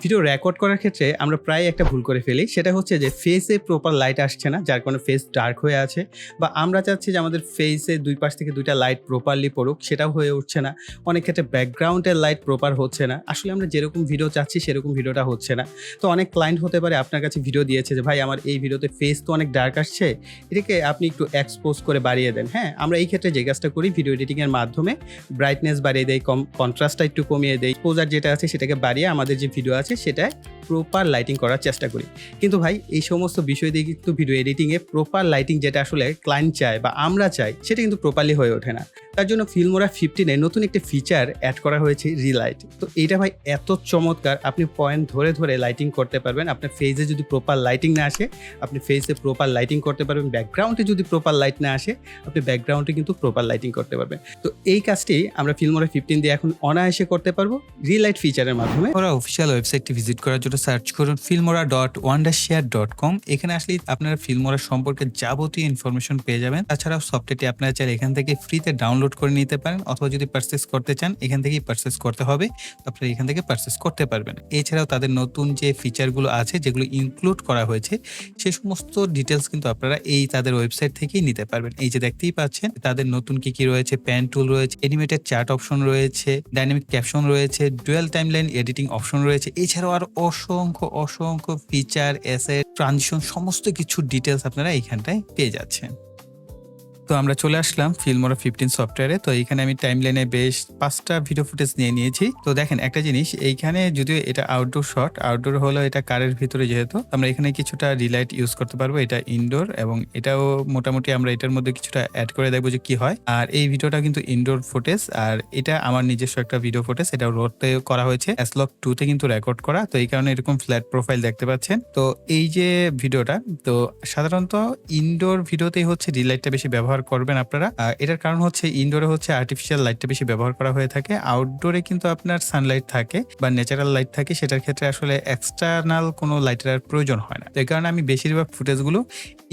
Video record করার ক্ষেত্রে আমরা প্রায় একটা ভুল করে ফেলি, সেটা হচ্ছে যে ফেসে প্রপার লাইট আসছে না, যার কারণে ফেস ডার্ক হয়ে আছে, বা আমরা চাচ্ছি যে আমাদের ফেসে দুই পাশ থেকে দুইটা লাইট প্রপারলি পড়ুক, সেটাও হয়ে উঠছে না। অনেক ক্ষেত্রে ব্যাকগ্রাউন্ডের লাইট প্রপার হচ্ছে না, আসলে আমরা যেরকম ভিডিও চাচ্ছি সেরকম ভিডিওটা হচ্ছে না। তো অনেক ক্লায়েন্ট হতে পারে আপনার কাছে ভিডিও দিয়েছে যে ভাই আমার এই ভিডিওতে ফেস তো অনেক ডার্ক আসছে, এটাকে আপনি একটু এক্সপোজ করে বাড়িয়ে দেন। হ্যাঁ, আমরা এই ক্ষেত্রে যে কাজটা করি ভিডিও এডিটিংয়ের মাধ্যমে ব্রাইটনেস বাড়িয়ে দেই, কন্ট্রাস্টটা একটু কমিয়ে দেই, এক্সপোজার যেটা আছে সেটাকে বাড়িয়ে আমাদের যে ভিডিও আছে সেটায় প্রপার লাইটিং করার চেষ্টা করি। কিন্তু ভাই এই সমস্ত বিষয় দিয়ে কিন্তু ভিডিও এডিটিংয়ে প্রপার লাইটিং যেটা আসলে ক্লায়েন্ট চায় বা আমরা চাই সেটা কিন্তু প্রপারলি হয়ে ওঠে না। তার জন্য ফিল্মোরা 15-এ নতুন একটি ফিচার অ্যাড করা হয়েছে, রিলাইট। তো এটা ভাই এত চমৎকার, আপনি পয়েন্ট ধরে ধরে লাইটিং করতে পারবেন। আপনার ফেসে যদি প্রপার লাইটিং না আসে আপনি ফেসে প্রপার লাইটিং করতে পারবেন, ব্যাকগ্রাউন্ডে যদি প্রপার লাইট না আসে আপনি ব্যাকগ্রাউন্ডে কিন্তু প্রপার লাইটিং করতে পারবেন। তো এই কাজটি আমরা ফিল্মোরা 15 দিয়ে এখন অনায়াসে করতে পারবো রিলাইট ফিচারের মাধ্যমে। ওরা অফিসিয়াল ওয়েবসাইটটি ভিজিট করার জন্য সার্চ করুন filmora.wondershare.com। এখানে আসলে আপনারা ফিল্মোরা সম্পর্কে যাবতীয় ইনফরমেশন পেয়ে যাবেন। তাছাড়াও সফটওয়্যারটি আপনারা চাইলে এখান থেকে ফ্রিতে ডাউনলোড করে নিতে পারেন, অথবা যদি পারচেস করতে চান এখান থেকেই পারচেস করতে হবে, আপনারা এখান থেকে পারচেস করতে পারবেন। এছাড়াও তাদের নতুন যে ফিচারগুলো আছে যেগুলো ইনক্লুড করা হয়েছে সে সমস্ত ডিটেলস কিন্তু আপনারা এই তাদের ওয়েবসাইট থেকেই নিতে পারবেন। এই যে দেখতেই পাচ্ছেন তাদের নতুন কি কি রয়েছে, প্যান টুল রয়েছে, অ্যানিমেটেড চার্ট অপশন রয়েছে, ডাইনামিক ক্যাপশন রয়েছে, ডুয়াল টাইমলাইন এডিটিং অপশন রয়েছে। এছাড়াও আর অসংখ্য ফিচার, অ্যাসেট, ট্রানজিশন সমস্ত কিছু ডিটেলস আপনারা এইখানটায় পেয়ে যাচ্ছেন। তো আমরা চলে আসলাম ফিল্মোরা 15 সফটওয়্যারে। তো এইখানে আমি টাইমলাইনে বেশ 5টা ভিডিও ফুটেজ নিয়ে নিয়েছি। তো দেখেন একটা জিনিস, এইখানে যদিও এটা আউটডোর শট, আউটডোর হলো এটা কারের ভিতরে, যেহেতু আমরা এখানে কিছুটা রিলাইট ইউজ করতে পারবো। এটা ইনডোর এবং এটাও মোটামুটি আমরা এটার মধ্যে কিছুটা অ্যাড করে দেখবো যে কি হয়। আর এই ভিডিওটা কিন্তু ইনডোর ফুটেজ, আর এটা আমার নিজস্ব একটা ভিডিও ফুটেজ, এটা রোডতে করা হয়েছে, S-Log 2-তে কিন্তু রেকর্ড করা। তো এই কারণে এরকম ফ্ল্যাট প্রোফাইল দেখতে পাচ্ছেন। তো এই যে ভিডিওটা, তো সাধারণত ইনডোর ভিডিওতেই হচ্ছে রিলাইটটা বেশি ব্যবহার করবেন আপনারা। এটার কারণ হচ্ছে ইনডোরে হচ্ছে আর্টিফিশিয়াল লাইটটা বেশি ব্যবহার করা হয়ে থাকে, আউটডোরে কিন্তু আপনার সানলাইট থাকে বা ন্যাচারাল লাইট থাকে, সেটার ক্ষেত্রে আসলে এক্সটার্নাল কোনো লাইটের আর প্রয়োজন হয় না। তো এই কারণে আমি বেশিরভাগ ফুটেজগুলো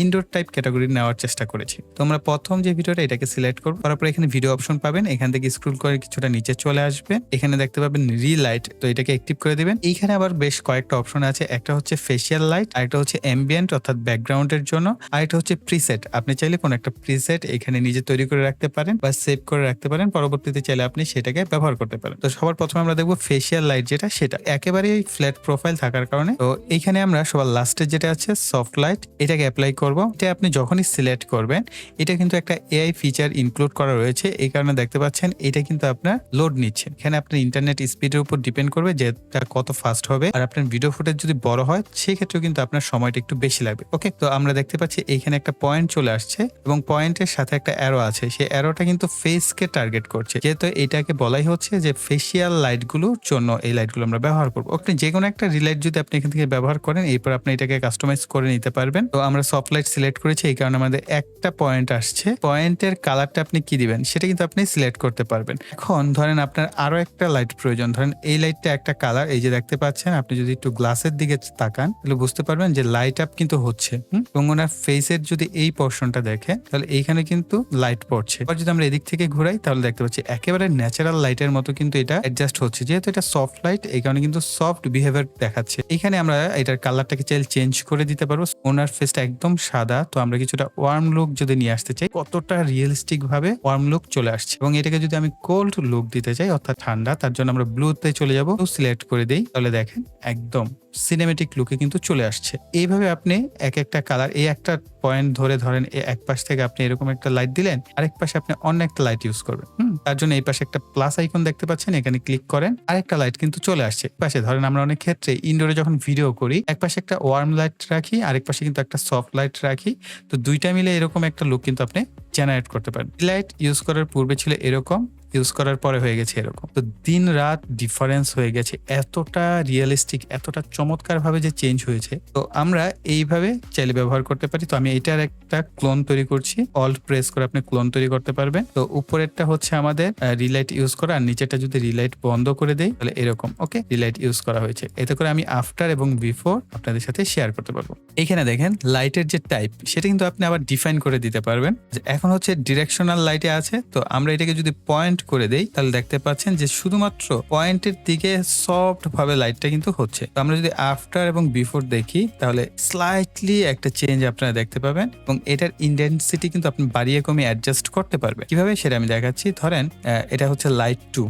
ইনডোর টাইপ ক্যাটাগরি নেওয়ার চেষ্টা করেছি। তো আমরা প্রথম যে ভিডিওটা এটাকে সিলেক্ট করবো, তারপর এখানে ভিডিও অপশন পাবেন, এখান থেকে স্ক্রল করে কিছুটা নিচে চলে আসবেন, এখানে দেখতে পাবেন রিলাইট, তো এটাকে অ্যাক্টিভ করে দিবেন। এইখানে আবার বেশ কয়েকটা অপশন আছে, একটা হচ্ছে ফেশিয়াল লাইট, আরেকটা হচ্ছে অ্যাম্বিয়েন্ট অর্থাৎ ব্যাকগ্রাউন্ডের জন্য, আরেকটা হচ্ছে প্রিসেট। আপনি চাইলে কোনো একটা প্রিসেট এখানে নিজে তৈরি করে রাখতে পারেন বা সেভ করে রাখতে পারেন, পরবর্তীতে চাইলে আপনি সেটাকে ব্যবহার করতে পারেন। তো সবার প্রথমে আমরা দেখবো ফেশিয়াল লাইট, যেটা সেটা একেবারেই ফ্ল্যাট প্রোফাইল থাকার কারণে। তো এইখানে আমরা সবার লাস্টে যেটা আছে সফট লাইট, এটাকে অ্যাপ্লাই করব। এটা আপনি যখনই সিলেক্ট করবেন এটা কিন্তু একটা এআই ফিচার ইনক্লুড করা রয়েছে, এই কারণে দেখতে পাচ্ছেন এটা কিন্তু আপনার লোড নিচ্ছে। এখানে আপনার ইন্টারনেট স্পিডের উপর ডিপেন্ড করবে যে এটা কত ফাস্ট হবে, আর আপনার ভিডিও ফুটেজ যদি বড় হয় সেই ক্ষেত্রেও কিন্তু আপনার সময়টা একটু বেশি লাগবে। ওকে, তো আমরা দেখতে পাচ্ছি এইখানে একটা পয়েন্ট চলে আসছে এবং পয়েন্টের সাথে একটা অ্যারো আছে, সেই অ্যারোটা কিন্তু ফেসকে টার্গেট করছে, যেহেতু এটাকে বলাই হচ্ছে যে ফেশিয়াল লাইটগুলোর জন্য এই লাইটগুলো আমরা ব্যবহার করবো। আপনি যে কোনো একটা রিলাইট যদি আপনি এখান থেকে ব্যবহার করেন, এরপর আপনি এটাকে কাস্টমাইজ করে নিতে পারবেন। তো আমরা সফট লাইট সিলেক্ট করেছি, এই কারণে আমাদের একটা পয়েন্ট আসছে, পয়েন্টের কালারটা আপনি কি দিবেন সেটা কিন্তু আপনি সিলেক্ট করতে পারবেন। এখন ধরেন আপনার আরো একটা লাইট প্রয়োজন, ধরেন এই লাইটটা একটা কালার, এই যে দেখতে পাচ্ছেন, আপনি যদি একটু গ্লাসের দিকে তাকান তাহলে বুঝতে পারবেন যে লাইট আপ কিন্তু হচ্ছে। এবং ওনার ফেসের যদি এই পোর্শনটা দেখে তাহলে এইখানে কিন্তু লাইট পড়ছে। এবার যদি আমরা এদিক থেকে ঘুরাই তাহলে দেখতে পাচ্ছি একেবারে ন্যাচারাল লাইটের মতো কিন্তু এটা অ্যাডজাস্ট হচ্ছে, যেহেতু এটা সফট লাইট এই কারণে কিন্তু সফট বিহেভিয়ার দেখাচ্ছে। এখানে আমরা এটার কালারটাকে চাইলে চেঞ্জ করে দিতে পারবো। ওনার ফেসটা একদম সাদা, তো আমরা কিছুটা ওয়ার্ম লুক যদি নিয়ে আসতে চাই, কতটা রিয়েলিস্টিক ভাবে ওয়ার্ম লুক চলে আসছে। এবং এটাকে যদি আমি কোল্ড লুক দিতে চাই অর্থাৎ ঠান্ডা, তার জন্য আমরা ব্লুতে চলে যাবো, সিলেক্ট করে দেই, তাহলে দেখেন একদম সিনেমেটিক লুকে কিন্তু চলে আসছে। এইভাবে আপনি এক একটা কালার, এই একটা পয়েন্ট ধরে ধরেন এক পাশ থেকে আপনি এরকম একটা লাইট দিলেন, আরেক পাশে আপনি অন্য একটা লাইট ইউজ করবেন। তার জন্য এই পাশে একটা প্লাস আইকন দেখতে পাচ্ছেন, এখানে ক্লিক করেন, আরেকটা লাইট কিন্তু চলে আসছে পাশে। ধরেন আমরা অনেক ক্ষেত্রে ইনডোরে যখন ভিডিও করি, এক পাশে একটা ওয়ার্ম লাইট রাখি, আরেক পাশে কিন্তু একটা সফট লাইট রাখি, তো দুইটা মিলে এরকম একটা লুক কিন্তু আপনি জেনারেট করতে পারেন। লাইট ইউজ করার পূর্বে ছিল এরকম, ইউজ করার পরে হয়ে গেছে এরকম। তো দিন রাত ডিফারেন্স হয়ে গেছে, এতটা রিয়েলিস্টিক, এতটা চমৎকার ভাবে যে চেঞ্জ হয়েছে। তো আমরা এইভাবে চাইলে ব্যবহার করতে পারি। তো আমি এটার একটা ক্লোন তৈরি করছি, অল্ট প্রেস করে আপনি ক্লোন তৈরি করতে পারবেন। তো উপরেরটা হচ্ছে আমাদের রিলাইট ইউজ করা, আর নিচেরটা যদি রিলাইট বন্ধ করে দেই তাহলে এরকম। ওকে, রিলাইট ইউজ করা হয়েছে, এতে করে আমি আফটার এবং বিফোর আপনাদের সাথে শেয়ার করতে পারবো। এখানে দেখেন লাইটের যে টাইপ সেটা কিন্তু আপনি আবার ডিফাইন করে দিতে পারবেন। এখন হচ্ছে ডিরেকশনাল লাইটে আছে, তো আমরা এটাকে যদি পয়েন্ট করে দেই তাহলে দেখতে পাচ্ছেন যে শুধুমাত্র পয়েন্টের দিকে সফট ভাবে লাইটটা কিন্তু হচ্ছে। তো আমরা যদি আফটার এবং বিফোর দেখি তাহলে স্লাইটলি একটা চেঞ্জ আপনারা দেখতে পাবেন এবং এটার ইন্টেন্সিটি কিন্তু আপনি বাড়িয়ে কমিয়ে অ্যাডজাস্ট করতে পারবেন। কিভাবে সেটা আমি দেখাচ্ছি। ধরেন এটা হচ্ছে লাইট 2,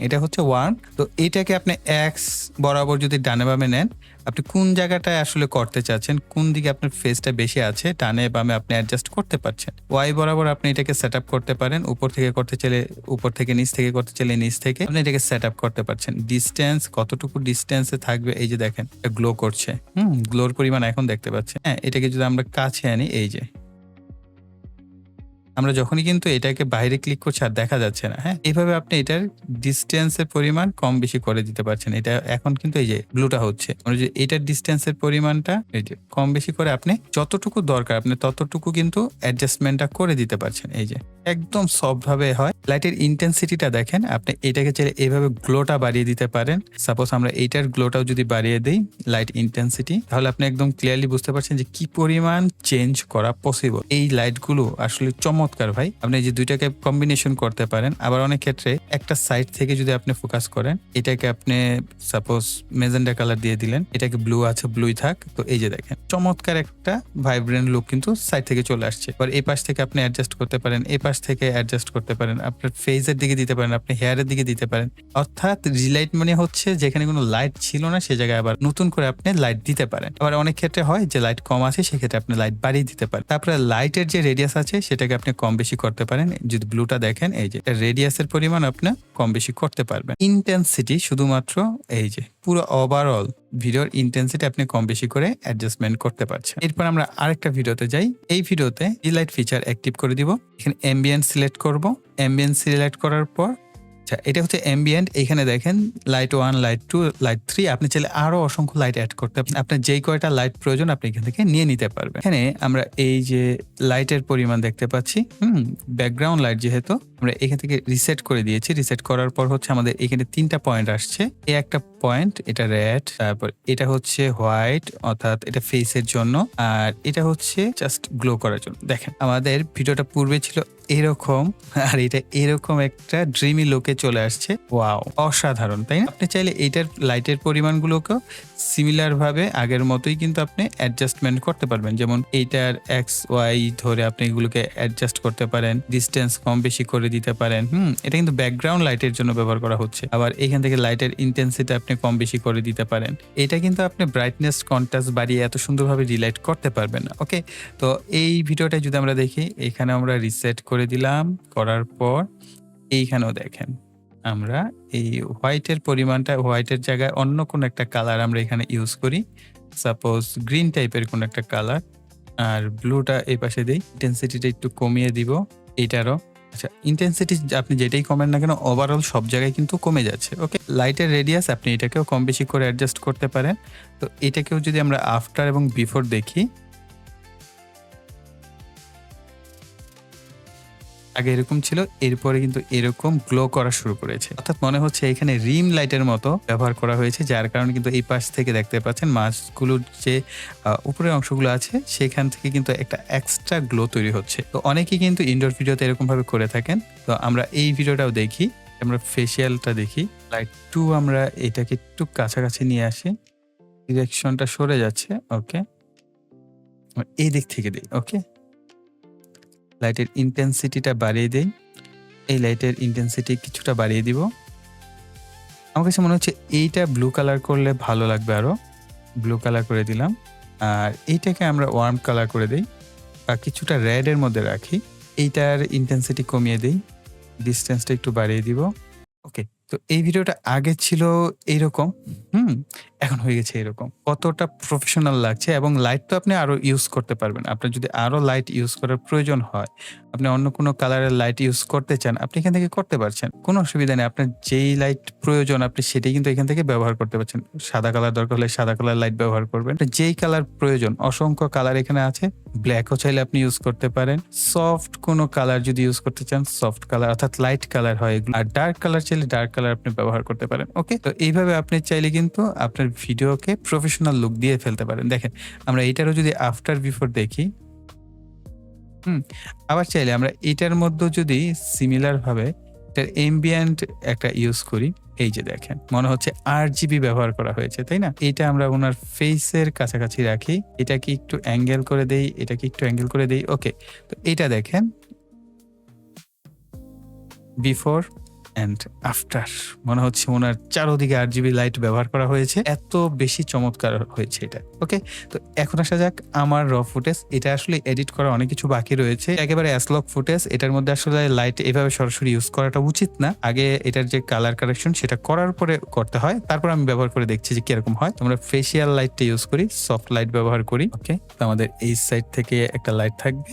এটা হচ্ছে 1। তো এটাকে আপনি এক্স বরাবর যদি ডানে বামে নেন, আপনি কোন জায়গাটায় আসলে করতে চাচ্ছেন, কোন দিকে আপনার ফেসটা বেশি আছে, ডানে বামে আপনি অ্যাডজাস্ট করতে পারছেন। ওয়াই বরাবর আপনি এটাকে সেট আপ করতে পারেন, উপর থেকে করতে চাইলে উপর থেকে, নিচ থেকে করতে চাইলে নিচ থেকে আপনি এটাকে সেট আপ করতে পারছেন। ডিস্টেন্স কতটুকু ডিস্টেন্সে থাকবে, এই যে দেখেন গ্লো করছে, গ্লোর পরিমাণ এখন দেখতে পাচ্ছেন। হ্যাঁ, এটাকে যদি আমরা কাছে আনি, এই যে আমরা যখনই কিন্তু এটাকে বাইরে ক্লিক করছি আর দেখা যাচ্ছে না। হ্যাঁ, এইভাবে আপনি এটার ডিস্টেন্সের পরিমাণ কম বেশি করে দিতে পারছেন। এটা এখন কিন্তু এই যে ব্লুটা হচ্ছে, মানে যে এটার ডিস্টেন্সের পরিমাণটা এই যে কম বেশি করে আপনি যতটুকু দরকার আপনি ততটুকু কিন্তু অ্যাডজাস্টমেন্টটা করে দিতে পারছেন। এই যে একদম সফট ভাবে হয়। লাইটের ইন্টেন্সিটিটা দেখেন, আপনি এটাকে চাইলে এইভাবে গ্লোটা বাড়িয়ে দিতে পারেন। সাপোজ আমরা এইটার গ্লোটাও যদি বাড়িয়ে দিই লাইট ইন্টেন্সিটি, তাহলে আপনি একদম ক্লিয়ারলি বুঝতে পারছেন যে কি পরিমাণ চেঞ্জ করা পসিবল। এই লাইটগুলো আসলে চমৎকার ভাই। আপনি এই যে দুইটাকে কম্বিনেশন করতে পারেন। আবার অনেক ক্ষেত্রে একটা সাইড থেকে যদি আপনি ফোকাস করেন, এটাকে আপনি সাপোজ মেজেন্ডা কালার দিয়ে দিলেন, এটাকে ব্লু আছে, ব্লুই থাক। তো এই যে দেখেন চমৎকার একটা ভাইব্রেন্ট লুক কিন্তু সাইড থেকে চলে আসছে। এবার এই পাশ থেকে আপনি অ্যাডজাস্ট করতে পারেন, এই পাশ থেকে অ্যাডজাস্ট করতে পারেন, আপনার ফেসের দিকে দিতে পারেন, আপনি হেয়ারের দিকে দিতে পারেন। অর্থাৎ রিলাইট মানে হচ্ছে যেখানে কোনো লাইট ছিল না সে জায়গায় আবার নতুন করে আপনি লাইট দিতে পারেন। আবার অনেক ক্ষেত্রে হয় যে লাইট কম আছে, সেক্ষেত্রে আপনি লাইট বাড়িয়ে দিতে পারেন। তারপরে লাইটের যে রেডিয়াস আছে সেটাকে আপনি কম বেশি করতে পারেন। যদি ব্লুটা দেখেন, এই যে রেডিয়াসের পরিমাণ আপনি কম বেশি করতে পারবেন। ইন্টেন্সিটি শুধুমাত্র এই যে পুরো ওভারঅল ভিডিওর ইন্টেন্সিটি আপনি কম বেশি করে অ্যাডজাস্টমেন্ট করতে পারছেন। এরপর আমরা আরেকটা ভিডিওতে যাই। এই ভিডিওতে লাইট ফিচার অ্যাক্টিভ করে দিব। এখানে অ্যাম্বিয়েন্ট সিলেক্ট করব। অ্যাম্বিয়েন্ট সিলেক্ট করার পর আচ্ছা, এটা হচ্ছে অ্যাম্বিয়েন্ট। এখানে দেখেন লাইট 1, লাইট 2, লাইট 3। আপনি চাইলে আরো অসংখ্য লাইট অ্যাড করতে পারেন। আপনার যেই কয়টা লাইট প্রয়োজন আপনি এখান থেকে নিয়ে নিতে পারবেন। এখানে আমরা এই যে লাইটের পরিমাণ দেখতে পাচ্ছি, ব্যাকগ্রাউন্ড লাইট যেহেতু আমরা এখান থেকে রিসেট করে দিয়েছি। রিসেট করার পর হচ্ছে আমাদের এখানে 3টা পয়েন্ট আসছে। এই একটা পয়েন্ট, এটা রেড, তারপর এটা হচ্ছে হোয়াইট, অর্থাৎ এটা ফেসের জন্য, আর এটা হচ্ছে জাস্ট গ্লো করার জন্য। দেখেন আমাদের ভিডিওটা পূর্বে ছিল এরকম, আর এটা এরকম একটা ড্রিমি লুকে চলে আসছে। ওয়াও, অসাধারণ, তাই না? আপনি চাইলে এইটার লাইটের পরিমাণগুলোকেও সিমিলার ভাবে আগের মতোই কিন্তু আপনি অ্যাডজাস্টমেন্ট করতে পারবেন। যেমন এইটার এক্স ওয়াই ধরে আপনি এগুলোকে অ্যাডজাস্ট করতে পারেন, ডিস্টেন্স কম বেশি করে দিতে পারেন। এটা কিন্তু ব্যাকগ্রাউন্ড লাইটের জন্য ব্যবহার করা হচ্ছে। আবার এখান থেকে লাইটের ইন্টেন্সিটি আপনি কম বেশি করে দিতে পারেন। এটা কিন্তু আপনি ব্রাইটনেস কন্ট্রাস্ট বাড়িয়ে এত সুন্দরভাবে রিলাইট করতে পারবেন না। ওকে, তো এই ভিডিওটা যদি আমরা দেখি, এখানে আমরা রিসেট করে দিলাম। করার পর এইখানেও দেখেন আমরা এই হোয়াইটের পরিমাণটা, হোয়াইটের জায়গায় অন্য কোনো একটা কালার আমরা এখানে ইউজ করি। সাপোজ গ্রিন টাইপের কোনো একটা কালার, আর ব্লুটা এই পাশে দিই। ইন্টেন্সিটিটা একটু কমিয়ে দিব এইটারও। আচ্ছা, ইন্টেন্সিটি আপনি যেটাই কমেন না কেন ওভারঅল সব জায়গায় কিন্তু কমে যাচ্ছে। ওকে, লাইটের রেডিয়াস আপনি এটাকেও কম বেশি করে অ্যাডজাস্ট করতে পারেন। তো এটাকেও যদি আমরা আফটার এবং বিফোর দেখি, আগে এরকম ছিল, এরপরে কিন্তু এরকম গ্লো করা শুরু করেছে। অর্থাৎ মনে হচ্ছে এখানে রিম লাইটের মতো ব্যবহার করা হয়েছে, যার কারণে কিন্তু এই পাশ থেকে দেখতে পাচ্ছেন মাছগুলোর যে উপরের অংশগুলো আছে সেখান থেকে কিন্তু একটা এক্সট্রা গ্লো তৈরি হচ্ছে। তো অনেকেই কিন্তু ইনডোর ভিডিওতে এরকম ভাবে করে থাকেন। তো আমরা এই ভিডিওটাও দেখি, আমরা ফেসিয়ালটা দেখি। লাইট 2 আমরা এটাকে একটু কাছাকাছি নিয়ে আসি, ডিরেকশনটা সরে যাচ্ছে। ওকে, এই দিক থেকে দিই। ওকে, লাইটের ইন্টেন্সিটিটা বাড়িয়ে দেই। এই লাইটের ইন্টেন্সিটি কিছুটা বাড়িয়ে দিব। আমার কাছে মনে হচ্ছে এইটা ব্লু কালার করলে ভালো লাগবে, আরো ব্লু কালার করে দিলাম। আর এইটাকে আমরা ওয়ার্ম কালার করে দেই বা কিছুটা রেডের মধ্যে রাখি। এইটার ইন্টেন্সিটি কমিয়ে দেই, ডিস্টেন্সটা একটু বাড়িয়ে দিব। ওকে, তো এই ভিডিওটা আগে ছিল এইরকম, এখন হয়ে গেছে এরকম। কতটা প্রফেশনাল লাগছে, এবং লাইট তো আপনি আরো ইউজ করতে পারবেন। আপনার যদি আরো লাইট ইউজ করার প্রয়োজন হয়, আপনি অন্য কোনো কালারের লাইট ইউজ করতে চান, আপনি এখান থেকে করতে পারছেন, কোনো অসুবিধা নেই। আপনার যেই লাইট প্রয়োজন আপনি সেটাই কিন্তু এখান থেকে ব্যবহার করতে পারছেন। সাদা কালার দরকার হলে সাদা কালার লাইট ব্যবহার করবেন। যেই কালার প্রয়োজন, অসংখ্য কালার এখানে আছে। ব্ল্যাকও চাইলে আপনি ইউজ করতে পারেন। সফট কোনো কালার যদি ইউজ করতে চান, সফট কালার অর্থাৎ লাইট কালার হয় এগুলো। আর ডার্ক কালার চাইলে ডার্ক কালার আপনি ব্যবহার করতে পারেন। ওকে, তো এইভাবে আপনি চাইলে কিন্তু আপনার ভিডিওকে প্রফেশনাল লুক দিয়ে ফেলতে পারেন। দেখেন আমরা এটারও যদি আফটার বিফোর দেখি, আবার চাইলে আমরা এটার মধ্যেও যদি সিমিলার ভাবে এটার এম্বিয়েন্ট একটা ইউজ করি, এই যে দেখেন মনে হচ্ছে RGB ব্যবহার করা হয়েছে, তাই না? এটা আমরা ওনার ফেসের কাছাকাছি রাখি, এটাকে একটু অ্যাঙ্গেল করে দেই, এটাকে একটু অ্যাঙ্গেল করে দেই। ওকে, তো এটা দেখেন বিফোর অ্যান্ড আফটার, মনে হচ্ছে ওনার চারোদিকে RGB লাইট ব্যবহার করা হয়েছে, এত বেশি চমৎকার হয়েছে এটা। ওকে, তো এখন আসা যাক আমার র ফুটেজ। এটা আসলে এডিট করা অনেক কিছু বাকি রয়েছে, একেবারে অ্যাসলক ফুটেজ। এটার মধ্যে আসলে লাইট এভাবে সরাসরি ইউজ করাটা উচিত না, আগে এটার যে কালার কারেকশন সেটা করার পরে করতে হয়, তারপর আমি ব্যবহার করে দেখছি যে কিরকম হয়। আমরা ফেসিয়াল লাইটটা ইউজ করি, সফট লাইট ব্যবহার করি। ওকে, তো আমাদের এই সাইড থেকে একটা লাইট থাকবে,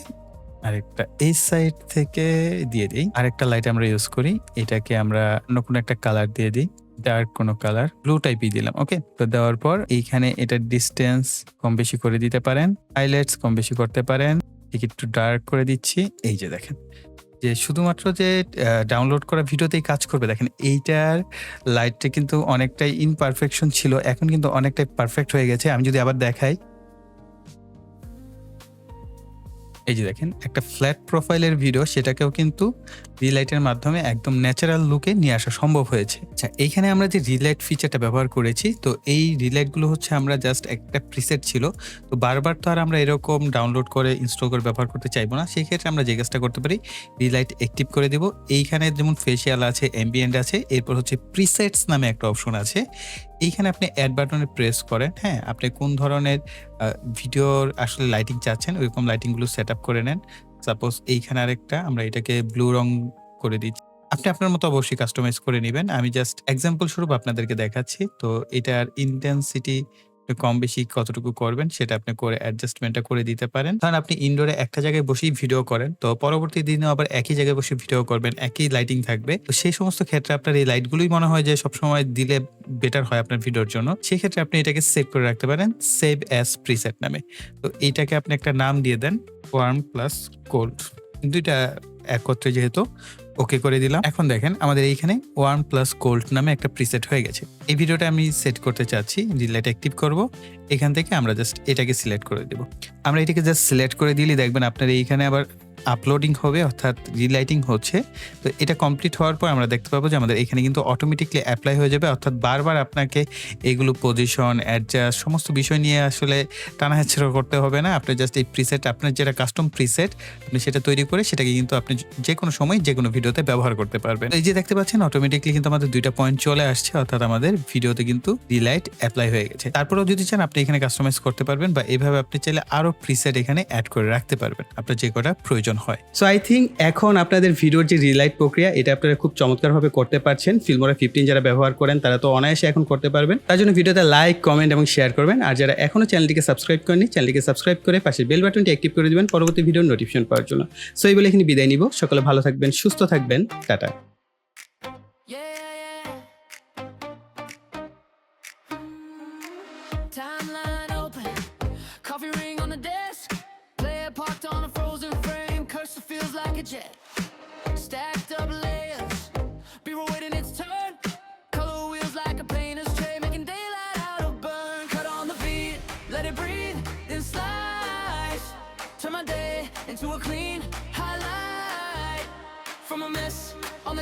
আরেকটা এই সাইড থেকে দিয়ে দিই, আরেকটা লাইট আমরা ইউজ করি, এটাকে আমরা অন্য কোনো একটা কালার দিয়ে দিই, ডার্ক কোনো কালার, ব্লু টাইপই দিলাম। ওকে, তো দেওয়ার পর এইখানে এটার ডিস্টেন্স কম বেশি করে দিতে পারেন, হাইলাইটস কম বেশি করতে পারেন, একটু ডার্ক করে দিচ্ছি। এই যে দেখেন যে শুধুমাত্র যে ডাউনলোড করা ভিডিওতেই কাজ করবে, দেখেন এইটার লাইটটা কিন্তু অনেকটাই ইনপারফেকশন ছিল, এখন কিন্তু অনেকটাই পারফেক্ট হয়ে গেছে। আমি যদি আবার দেখাই, এই যে দেখেন একটা ফ্ল্যাট প্রোফাইলের ভিডিও, সেটাকেও কিন্তু রিলাইটের মাধ্যমে একদম ন্যাচারাল লুকে নিয়ে আসা সম্ভব হয়েছে। আচ্ছা, এইখানে আমরা যে রিলাইট ফিচারটা ব্যবহার করেছি, তো এই রিলাইটগুলো হচ্ছে আমরা জাস্ট একটা প্রিসেট ছিল, তো বারবার তো আর আমরা এরকম ডাউনলোড করে ইনস্টল করে ব্যবহার করতে চাইবো না। সেই ক্ষেত্রে আমরা যে কাজটা করতে পারি, রিলাইট অ্যাক্টিভ করে দেব। এইখানে যেমন ফেসিয়াল আছে, অ্যাম্বিয়েন্ট আছে, এরপর হচ্ছে প্রিসেটস নামে একটা অপশন আছে, এইখানে আপনি অ্যাড বাটনে প্রেস করেন। হ্যাঁ, আপনি কোন ধরনের ভিডিওর আসলে লাইটিং চাচ্ছেন ওইরকম লাইটিংগুলো সেট আপ করে নেন। সাপোজ এইখানে আরেকটা আমরা এটাকে ব্লু রং করে দিচ্ছি, আপনি আপনার মতো অবশ্যই কাস্টমাইজ করে নেবেন। আমি জাস্ট এক্সাম্পল স্বরূপ আপনাদেরকে দেখাচ্ছি। তো এটার ইন্টেন্সিটি কম বেশি কতটুকু করবেন সেটা আপনি করে অ্যাডজাস্টমেন্টটা করে দিতে পারেন। কারণ আপনি ইনডোরে একটা জায়গায় বসেই ভিডিও করেন, তো পরবর্তী দিনে আবার একই জায়গায় বসে ভিডিও করবেন, একই লাইটিং থাকবে, তো সেই সমস্ত ক্ষেত্রে আপনার এই লাইটগুলোই মনে হয় যে সবসময় দিলে বেটার হয় আপনার ভিডিওর জন্য। সেক্ষেত্রে আপনি এটাকে সেভ করে রাখতে পারেন সেভ অ্যাজ প্রিসেট নামে। তো এইটাকে আপনি একটা নাম দিয়ে দেন ওয়ার্ম প্লাস কোল্ড, দুইটা একত্রে যেহেতু, ওকে করে দিলাম। এখন দেখেন আমাদের এইখানে ওয়ার্ম প্লাস কোল্ড নামে একটা প্রিসেট হয়ে গেছে। এই ভিডিওটা আমি সেট করতে চাচ্ছি, রিলাইট অ্যাক্টিভ করব, এখান থেকে আমরা জাস্ট এটাকে সিলেক্ট করে দেব। আমরা এটাকে জাস্ট সিলেক্ট করে দিলে দেখবেন আপনার এইখানে আবার আপলোডিং হবে, অর্থাৎ রিলাইটিং হচ্ছে। তো এটা কমপ্লিট হওয়ার পর আমরা দেখতে পাবো যে আমাদের এখানে কিন্তু অটোমেটিকলি অ্যাপ্লাই হয়ে যাবে, অর্থাৎ বারবার আপনাকে এগুলো পজিশন, অ্যাডজাস্ট সমস্ত বিষয় নিয়ে আসলে টানাহেঁচড়া করতে হবে না। আপনি জাস্ট এই প্রিসেট, আপনার যেটা কাস্টম প্রিসেট, আপনি সেটা তৈরি করে সেটাকে কিন্তু আপনি যে কোনো সময় যে কোনো ভিডিওতে ব্যবহার করতে পারবেন। এই যে দেখতে পাচ্ছেন অটোমেটিকলি কিন্তু আমাদের দুইটা পয়েন্ট চলে আসছে, অর্থাৎ আমাদের ভিডিওতে কিন্তু রিলাইট অ্যাপ্লাই হয়ে গেছে। তারপরেও যদি চান আপনি এখানে কাস্টমাইজ করতে পারবেন, বা এভাবে আপনি চাইলে আরো প্রিসেট এখানে অ্যাড করে রাখতে পারবেন আপনার যে কটা প্রয়োজন হয়। সো আই থিঙ্ক এখন আপনাদের ভিডিওর যে রিলাইট প্রক্রিয়া, এটা আপনারা খুব চমৎকারভাবে করতে পারছেন। ফিল্মোরা 15 যারা ব্যবহার করেন তারা তো অনায়াসে এখন করতে পারবেন। তার জন্য ভিডিওতে লাইক, কমেন্ট এবং শেয়ার করবেন। আর যারা এখনো চ্যানেলটিকে সাবস্ক্রাইব করেনি, চ্যানেলটিকে সাবস্ক্রাইব করে পাশের বেল বাটনটি অ্যাক্টিভ করে দিবেন পরবর্তী ভিডিওর নোটিফিকেশন পাওয়ার জন্য। সো এই বলে এখানে বিদায় নিব। সকলে ভালো থাকবেন, সুস্থ থাকবেন, tata. Timeline open, coffee ring on the desk, player parked on a frozen frame, cursor feels like a jet, stacked up layers, B-roll waiting its turn, color wheels like a painter's tray, making daylight out of burn, cut on the beat, let it breathe, then slice, turn my day into a clean highlight, from a mess